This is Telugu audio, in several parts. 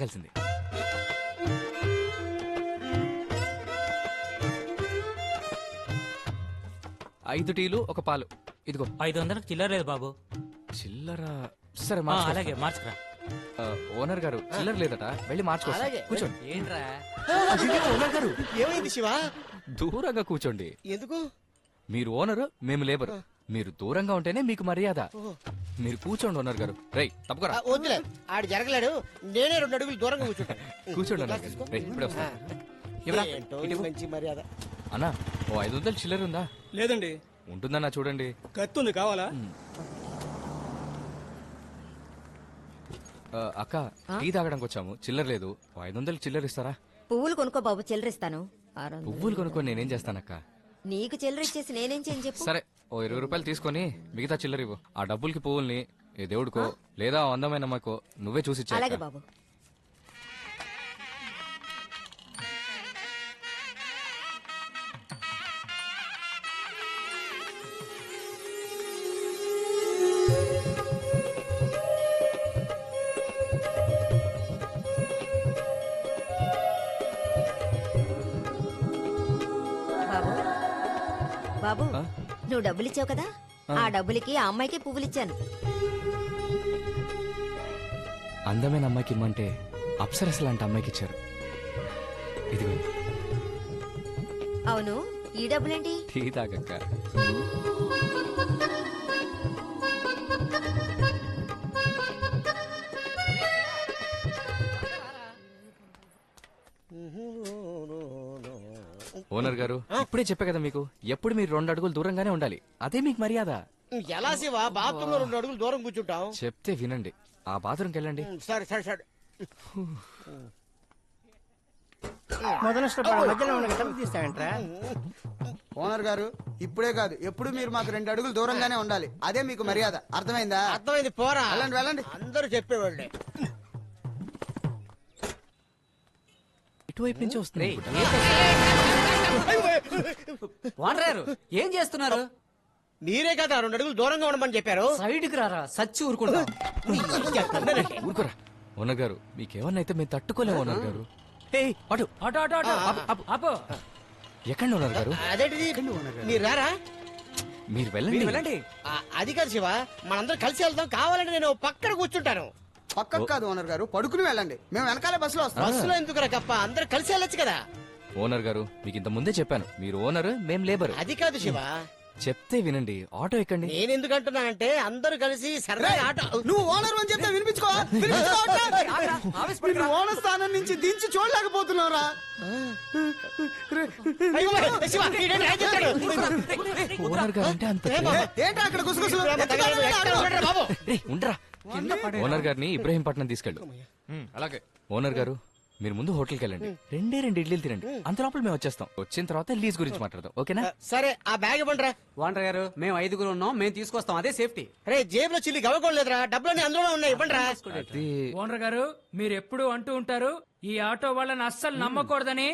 కలిసింది. ఐదు టీలు ఒక పాలు. ఇదిగో 500 చిల్లర లేదు బాబు. చిల్లర. సరే అలాగే మార్చుకురా. ఓనర్ గారు చిల్లర లేదట, వెళ్ళి మార్చుకోండి. కూర్చోండి. ఏంట్రా ఓనర్ గారు ఏమైంది శివ? దూరంగా కూర్చోండి. ఎందుకు? మీరు ఓనరు, మేము లేబర్. మీరు దూరంగా ఉంటేనే మీకు మర్యాద. మీరు కూర్చోండి ఓనర్ గారు. రేయ్ తప్పుకోరా. వద్దులే, ఆడు జరగలేడు. నేనే 2 అడుగులు దూరంగా కూర్చుంటాను. కూర్చోండి ఓనర్ గారు. రేయ్ ఇప్పుడే వస్తా. ఇవ్వరా. ఏంటో ఈ మంచి మర్యాద. అన్నా ఓ 500 చిల్లర ఉందా? లేదండి. ఉంటుందన్నా చూడండి. కత్తి ఉంది, కావాలా? అక్క టీ తాగడానికి వచ్చాము, చిల్లర లేదు. 500 చిల్లర ఇస్తారా? పువ్వులు కొనుక్కో బాబు, చిల్లరిస్తాను. పువ్వులు కొనుక్కొని నేనేం చేస్తానక్క? నీకు చిల్లర ఇచ్చేసి నేనేం చేయను చెప్పు. సరే ఓ 20 రూపాయలు తీసుకొని మిగతా చిల్లర ఇవ్వు. ఆ డబ్బులకి పువ్వుల్ని ఏ దేవుడికో లేదా ఆ అందమైన అమ్మకో నువ్వే చూసి ఇచ్చేయ్ అలాగే అక్క. బాబు. బాబు బాబు ఆ? నువ్వు డబ్బులు ఇచ్చావు కదా, ఆ డబ్బులకి ఆ అమ్మాయికి పువ్వులు ఇచ్చాను. అందమైన అమ్మాయికి ఇమ్మంటే అప్సరస లాంటి అమ్మాయికి ఇచ్చారు. ఇదిగో అవును, ఈ డబ్బులేంటి? టీ తాగక్క. ఓనర్ గారు ఇప్పుడే చెప్పా కదా మీకు, ఎప్పుడు మీరు 2 అడుగులు దూరంగానే ఉండాలి. అదే మీకు మర్యాద. ఎలా శివ? బాత్రూమ్ లో 2 అడుగులు దూరం కూర్చుంటాం. చెప్తే వినండి. ఆ బాత్రూమ్కి వెళ్ళండి. సరే సరే సరే. ఓనర్ గారు ఇప్పుడే కాదు ఎప్పుడు మీరు మాకు 2 అడుగులు దూరంగానే ఉండాలి. అదే మీకు మర్యాద. అర్థమైందా? అర్థమైంది, పోరా. వెళ్ళండి వెళ్ళండి. అందరూ చెప్పేవాళ్ళే. ఇటువైపు నుంచి వస్తుంది. వాడరారు ఏం చేస్తున్నారు? మీరే కదా 2 అడుగులు దూరంగా ఉండమని చెప్పారు. సైడ్కి రారా, సచ్చి ఊరుకుంటా. ఊరుకోరా. ఓనర్ గారు మీకేమన్నా అయితే మేము తట్టుకోలేము ఓనర్ గారు. ఏయ్, అటు ఆటో ఆటో ఆటో ఆపో. ఎక్కండి ఓనర్ గారు. అదేంటిది? మీరు రారా? మీరు వెళ్ళండి. అది కాదు శివ, మనందరం కలిసి వెళ్దాం. కావాలంటే నేను పక్కన కూర్చుంటాను. పక్కకు కాదు ఓనర్ గారు, పడుకుని వెళ్ళండి. మేము వెనకాలే బస్సులో వస్తాం. బస్సులో ఎందుకు కప్ప? అందరూ కలిసి వెళ్ళొచ్చు కదా. ఓనర్ గారు మీకు ఇంత ముందే చెప్పాను, మీరు ఓనర్ మేం లేబర్. అది కాదు శివ, చెప్తే వినండి. ఆటో ఎక్కండి. నేను ఎందుకు అంటున్నానంటే అందరూ కలిసి సరదాగా ఆటో. నువ్వు ఓనర్ అని చెప్తే వినిపించుకో. మీరు ఓనర్ స్థానం నుంచి దించి చూడలేకపోతున్నారా? అయ్యో, శివ, ఈడేంటి ఆయన చెప్తాడు? ఓనర్ గారు అంటే అంత ఏంటి అక్కడ గుసగుసలు? బాబు, రేయ్, ఉండరా. ఓనర్ గారిని ఇబ్రహీంపట్నం తీసుకెళ్ళు. అలాగే. ఓనర్ గారు మీరు ముందు హోటల్కి వెళ్ళండి. 2 ఇడ్లీలు తినండి. అంత లోపల మేము వచ్చేస్తాం. వచ్చిన తర్వాత లీజ్ గురించి మాట్లాడదాం, ఓకేనా? సరే ఆ బ్యాగ్ ఇవ్వండిరా. వాండర్ గారు మేము 5గురు ఉన్నాం, మేము తీసుకొస్తాం, అదే సేఫ్టీ. రే, జేబులో చిల్లి గవ్వకోలేదురా, డబ్బులన్నీ అందులో ఉన్నాయి, ఇవ్వండిరా. అది ఓనర్ గారు మీరు ఎప్పుడు అంటూ ఉంటారు ఈ ఆటో వాళ్ళని అస్సలు నమ్మకూడదని.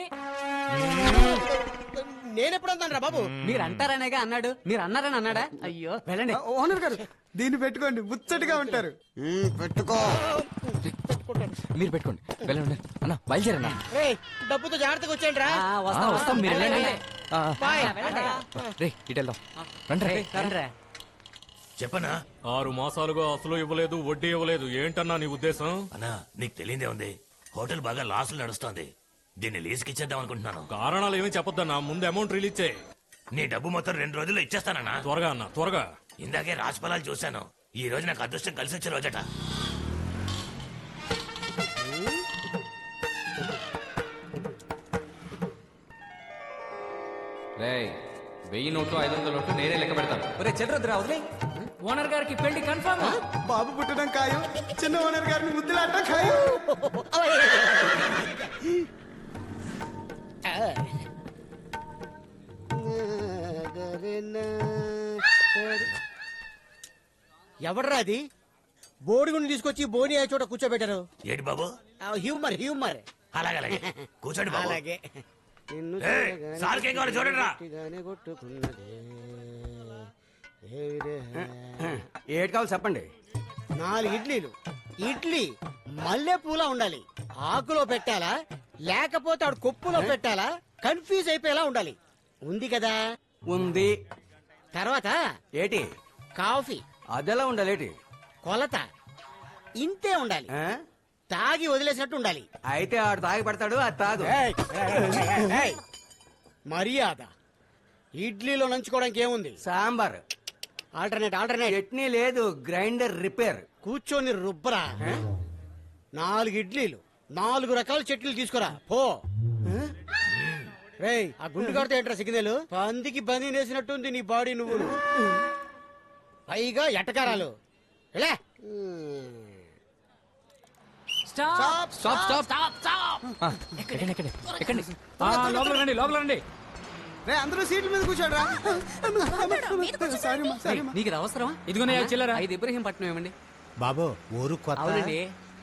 నేనెప్పుడు అంటాను రా బాబు? మీరు అంటారనేగా అన్నాడు, మీరు అన్నారని అన్నాడా? అయ్యో వెళ్ళండి. ఓనర్ గారు దీన్ని పెట్టుకోండి, ముచ్చటగా ఉంటారు. పెట్టుకో. మీరు పెట్టుకోండి. వెళ్ళండి అన్న, బయలుదేరన్నా. రే, డబ్బుతో జాగ్రత్తగా వచ్చేయండి రా. వస్తాం, మీరు వెళ్ళండి. బాయ్. రే ఇటు వెళ్దాం. రండి. చెప్పనా? 6 మాసాలుగా అసలు ఇవ్వలేదు, వడ్డీ ఇవ్వలేదు. ఏంటన్నా నీ ఉద్దేశం? అన్నా నీకు తెలియదే ఉంది, హోటల్ బాగా లాసులు నడుస్తోంది. దీన్ని లీజుకి ఇచ్చేద్దాం అనుకుంటున్నాను. కారణాలు ఏమీ చెప్పొద్దన్నా, ముందు అమౌంట్ రిలీజ్ చేయి. నీ డబ్బు మొత్తం 2 రోజుల్లో ఇచ్చేస్తానన్నా. త్వరగా అన్న, త్వరగా. ఇందాకే రాజఫలాలు చూశాను. ఈ రోజు నాకు అదృష్టం కలిసి వచ్చే రోజట. రేయ్ 1000 నోట్లు 500 నోట్లు నేనే లెక్క పెడతాను. ఒరే చెడ్రొద్దురా, వదిలే. ఓనర్ గారికి పెళ్లి కన్ఫర్మ్. బాబు పుట్టడం ఖాయం. చిన్న ఓనర్ గారిని ముద్దులాట ఖాయం. ఎవడరా అది? బోడిగుండి తీసుకొచ్చి బోని అయ్యే చోట కూర్చోబెట్టారు. ఏంటి బాబు? Humour humour. అలాగే కూర్చోండి బాబు. అలాగే. ఏయ్, సార్కి ఏం కావాలో చూడండి రా. ఏటి కావాలి చెప్పండి. 4 ఇడ్లీలు, ఇడ్లీ మల్లె పూల ఉండాలి. ఆకులో పెట్టాలా లేకపోతే ఆడు కొప్పులో పెట్టాలా కన్ఫ్యూజ్ అయిపోయేలా ఉండాలి. ఉంది కదా? ఉంది. తర్వాత ఏటి కాఫీ అదెలా ఉండాలేటి? కొలత ఇంతే ఉండాలి. తాగి వదిలేసినట్టు ఉండాలి. అయితే ఆడు తాగి పడతాడు, అది తాగు. ఏయ్, మర్యాద. ఇడ్లీలో నంచుకోవడానికి ఏముంది? సాంబార్. ఆల్టర్నేట్ చట్నీ లేదు, గ్రైండర్ రిపేర్. కూర్చొని రుబ్బరా. 4 ఇడ్లీలు 4 రకాల చట్నీలు తీసుకురా పో. రేయ్, ఆ గుండు కడితే ఏంట్రా సిగ్నల్? పందికి బంది వేసినట్టుంది నీ బాడీ. నువ్వు పైగా ఎటకారాలు. ఎలా? Stop stop stop stop stop. ఎక్కండి. లోపల రండి, లోపల రండి. రే అందరూ సీట్ల మీద కూర్చోడరా. నీకు ఇది అవసరమా? ఇదిగోనే చిల్లరా. 5 ఇబ్రహీంపట్నం ఇవ్వండి. బాబు ఊరు కొత్త అవునండి.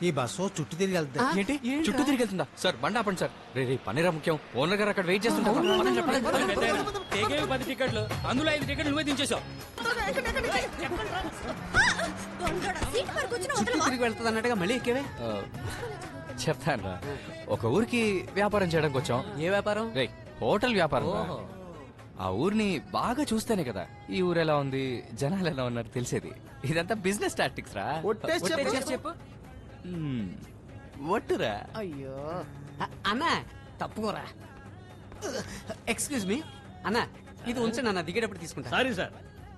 ఈ బస్సు చుట్టూ తిరిగి వెళ్తా. ఏంటి చుట్టూ తిరిగి వెళ్తుందా? సార్ బండి ఆపండి సార్. రే పనిరా ముఖ్యం. ఓనర్ గారు అక్కడ వెయిట్ చేస్తుంటారు. టేకేవి 10 టికెట్లు, అందులో 5 టికెట్లు నువ్వే దించేసావు. తిరిగి వెళ్తుంది అన్నట్టుగా మళ్ళీ ఎక్కేవే. చెప్తాను రా. ఒక ఊరికి వ్యాపారం చేయడానికి వచ్చాం. ఏ వ్యాపారం? రే హోటల్ వ్యాపారం రా. ఓహో. ఆ ఊరిని బాగా చూస్తేనే కదా ఈ ఊరు ఎలా ఉంది, జనాలు ఎలా ఉన్నారు తెలిసేది. ఇదంతా బిజినెస్ టాక్టిక్స్ రా. ఒట్టేసి చెప్పు. చెప్పు. మ్మ్. ఒట్టురా. అయ్యో అన్న తప్పుకోరా. ఎక్స్క్యూజ్ మీ అన్న, ఇది ఉంచండి అన్న, దిగేటప్పుడు తీసుకుంటా. సారీ సార్,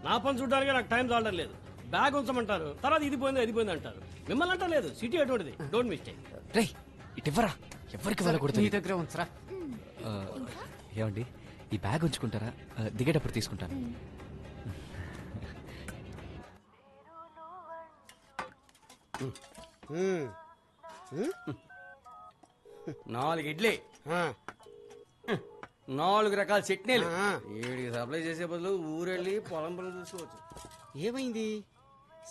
నా పని చూడడానికి నాకు టైం చాలడం లేదు. బ్యాగ్ ఉంచమంటారు, తర్వాత ఇది పోయింది అంటారు. మిమ్మల్ని అంటలేదు, సిటీ అటువంటిది. Don't mistake. రే ఇటివ్వరా. ఎవరికి నీ వెళ్ళకూడదు. దగ్గర ఉంచరా. ఏమండి ఈ బ్యాగ్ ఉంచుకుంటారా? దిగేటప్పుడు తీసుకుంటాను. ఉమ్, 4 ఇడ్లీ, ఆ, 4 రకాల చట్నీలు. ఆ. వీడికి సప్లై చేసే బదులు ఊరెళ్ళి పొలం పనులు చూసుకోవచ్చు. ఏమైంది?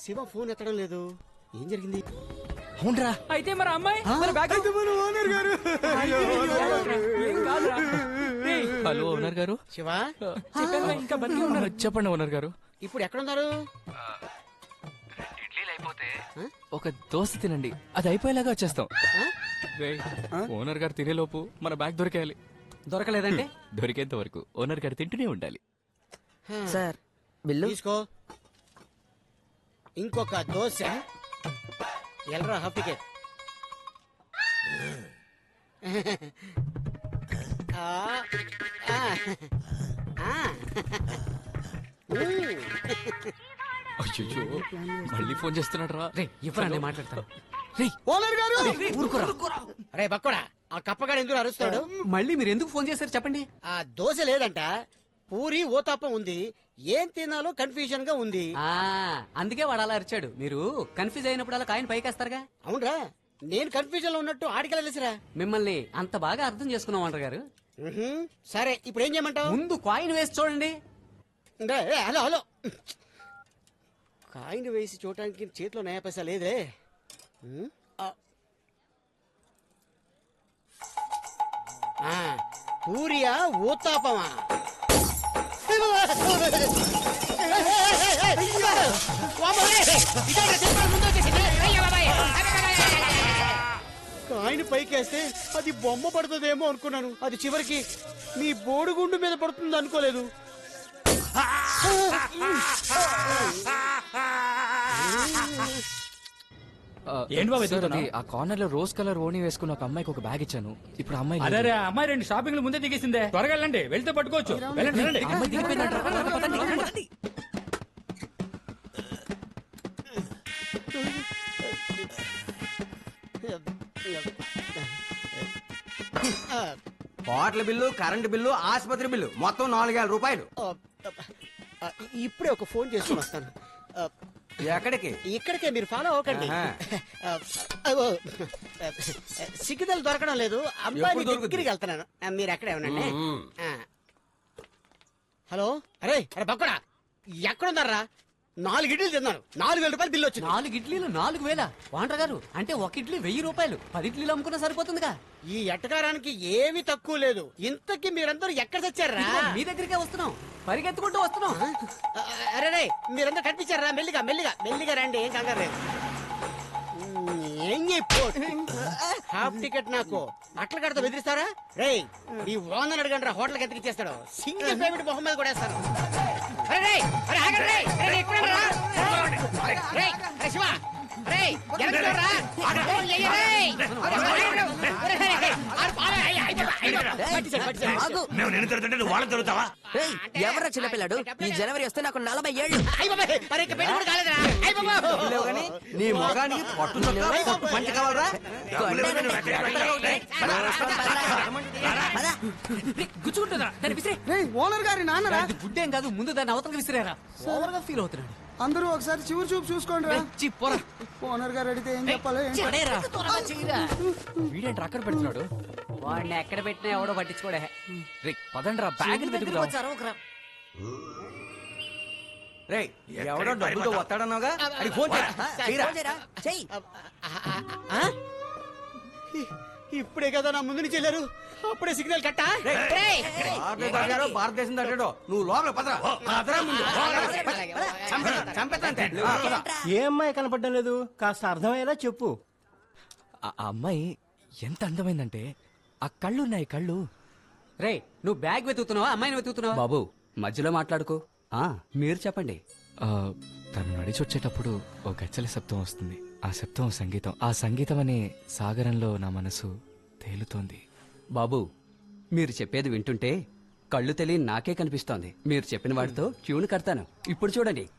శివ ఫోన్ ఎత్తడం లేదు. ఏం జరిగింది? అవునరా. అయితే మరి అమ్మాయి ఏం కాదురా. రేయ్, హలో ఓనర్ గారు. శివ చెప్పానుగా, ఇంకా బతికి ఉన్నారు. చెప్పండి ఓనర్ గారు. ఇప్పుడు ఎక్కడున్నారు? ఒక దోశ తినండి, అది అయిపోయేలాగా వచ్చేస్తాం. రేయ్, ఓనర్ గారు తినేలోపు మన బ్యాగ్ దొరికేయాలి. దొరకలేదంటే దొరికేంత వరకు ఓనర్ గారు తింటూనే ఉండాలి. సార్ బిల్లు తీసుకో. ఇంకొక దోశ. ఎల్రా half ticket. ఆ, ఆ, ఆ. అయ్యో మళ్ళీ ఫోన్ చేస్తున్నాడు రా. రే ఇవ్వరా, నేను మాట్లాడతాను. ఓనర్ గారు అరే బక్కడా, ఆ కప్పగాడు ఎందుకు అరుస్తాడు? మళ్ళీ మీరు ఎందుకు ఫోన్ చేశారు చెప్పండి. ఆ దోశ లేదంట, పూరి ఓతాపం ఉంది. ఏం తినాలో కన్ఫ్యూజన్ గా ఉంది. అందుకే వాడు అలా అరిచాడు. మీరు కన్ఫ్యూజ్ అయినప్పుడు అలా కాయిన్ పైకేస్తారుగా. అవునరా, నేను కన్ఫ్యూజన్ లో ఉన్నట్టు ఆడికెలా తెలుసురా? మిమ్మల్ని అంత బాగా అర్థం చేసుకున్నాం అంటారు గారు. సరే ఇప్పుడు ఏం చేయమంటావు? ముందు కాయిన్ వేసి చూడండి. హలో హలో, కాయిన్ వేసి చూడటానికి చేతిలో నయా పైసా లేదే. పూరియా ఊతాపమా? కాయిన్ పైకేస్తే అది బొమ్మ పడుతుందేమో అనుకున్నాను. అది చివరికి మీ బోడిగుండు మీద పడుతుంది అనుకోలేదు. ఏంటి బాబు సార్, ఎదుగుతున్నావ్? అది ఆ కార్నర్ లో రోజ్ కలర్ ఓణి వేసుకున్న ఒక అమ్మాయికి ఒక బ్యాగ్ ఇచ్చాను. ఇప్పుడు ఆ అమ్మాయి లేదు. అదే అమ్మాయి 2 షాపింగ్లు ముందే దిగేసిందే. త్వరగా వెళ్ళండి, వెళ్తే పట్టుకోవచ్చు. వెళ్ళండి వెళ్ళండి. అమ్మాయి దిగిపోయిందంట. త్వరగా పదండి, పదండి. హోటల్ బిల్లు, కరెంట్ బిల్లు, ఆసుపత్రి బిల్లు మొత్తం 4000 రూపాయలు. ఇప్పుడే ఒక ఫోన్ చేసుకుని వస్తాను. ఎక్కడికి? ఇక్కడికే, మీరు ఫాలో అవ్వకండి. సిగ్నల్ దొరకడం లేదు. అమ్మాయి ఎప్పుడు దొరుకుతుంది? దగ్గరికి వెళ్తున్నాను. మీరు అక్కడే ఉండండి. హలో, అరే అరే బక్కడా, ఎక్కడున్నారా? 4 ఇడ్లీలు తిన్నాను, 4000 రూపాయలు బిల్లు వచ్చింది. 4 ఇడ్లీలు 4000. వాంటర్ గారు అంటే ఒక ఇడ్లీ 1000 రూపాయలు. 10 ఇడ్లీలు అమ్ముకున్నా సరిపోతుందిగా. ఈ ఎట్టకారానికి ఏమీ తక్కువ లేదు. ఇంతకీ మీరందరూ ఎక్కడ తెచ్చారా? ఇదిగో మీ దగ్గరికే వస్తున్నాం, పరిగెత్తుకుంటూ వస్తున్నాం. అరే మీరందరూ కనిపించారా? మెల్లిగా మెల్లిగా మెల్లిగా రండి, ఏం కంగారు లేదు. ఎంగి హాఫ్ టికెట్ నాకు అట్ల కడతా బెదిరిస్తారా? రేయ్ ఈ ఓనర్ అడగండి రా, హోటల్కి ఎంత ఇచ్చేస్తాడు. సింగిల్ పేమెంట్ మొహం మీద కూడా వేస్తాను. అరే రేయ్, అరే ఆగండి రేయ్, రేయ్ ఎక్కడ రా? రేయ్, అరే శివ, రేయ్ వెనక్కి రా. ఫోన్ చెయ్యి రేయ్. అరే రేయ్, ఆడు పాలే, పట్టించాడు. మేము నేను తిరుగుతుంటే నువ్వు వాళ్ళని తిరుగుతావా? ఎవరా చిన్నపిల్లాడు? ఈ జనవరి వస్తే నాకు 40 ఏళ్ళు. అయ్య బాబాయ్, అరే ఇంకా పెళ్లి కూడా కాలేదురా. అయ్య బాబాయ్. నీ మొగానికి పంట కావాలరా? గుచ్చుకుంటుందా దాన్ని విసిరే. ఓనర్ గారి నాన్నరా? అది గుడ్డేం కాదు, ముందు దాన్ని అవతలకి విసిరేరా. ఓవర్గా ఫీల్ అవుతున్నాడు. అందరూ ఒకసారి చివరి చూపు చూసుకోండి రా. పోరా. ఓనర్ గారు అడిగితే ఏం చెప్పాలి? పడేరా. త్వరగా చెయ్యిరా. వీడేంట్రా అక్కడ పెడుతున్నాడు? వాడిని ఎక్కడ పెట్టినా ఎవడో పట్టించుకోడే. రే పదండ్రా, బ్యాగ్ వెతుకుదాం. ఎవడో డబ్బుతో వస్తాడన్నావుగా, అడిగి ఫోన్ చేయరా. చెయ్యి. ఇప్పుడే కదా నా ముందు నుంచి వెళ్ళారు, అప్పుడే సిగ్నల్ కట్టా. భారతదేశం దాటాడు, నువ్వు లోపల పదరా. ఏ అమ్మాయి కనపడడం లేదు, కాస్త అర్థమయ్యేలా చెప్పు. ఆ అమ్మాయి ఎంత అందమైందంటే ఆ కళ్ళు ఉన్నాయి కళ్ళు. రే నువ్వు బ్యాగ్ వెతుకుతున్నావా, అమ్మాయిని వెతుకుతున్నావా? బాబు మధ్యలో మాట్లాడుకో. మీరు చెప్పండి. తను నడిచి వచ్చేటప్పుడు ఓ గచ్చల శబ్దం వస్తుంది. ఆ శబ్దం సంగీతం. ఆ సంగీతం అనే సాగరంలో నా మనసు తేలుతోంది. బాబు మీరు చెప్పేది వింటుంటే కళ్ళు తెలియని నాకే కనిపిస్తోంది. మీరు చెప్పిన వాటితో ట్యూన్ కడతాను. ఇప్పుడు చూడండి.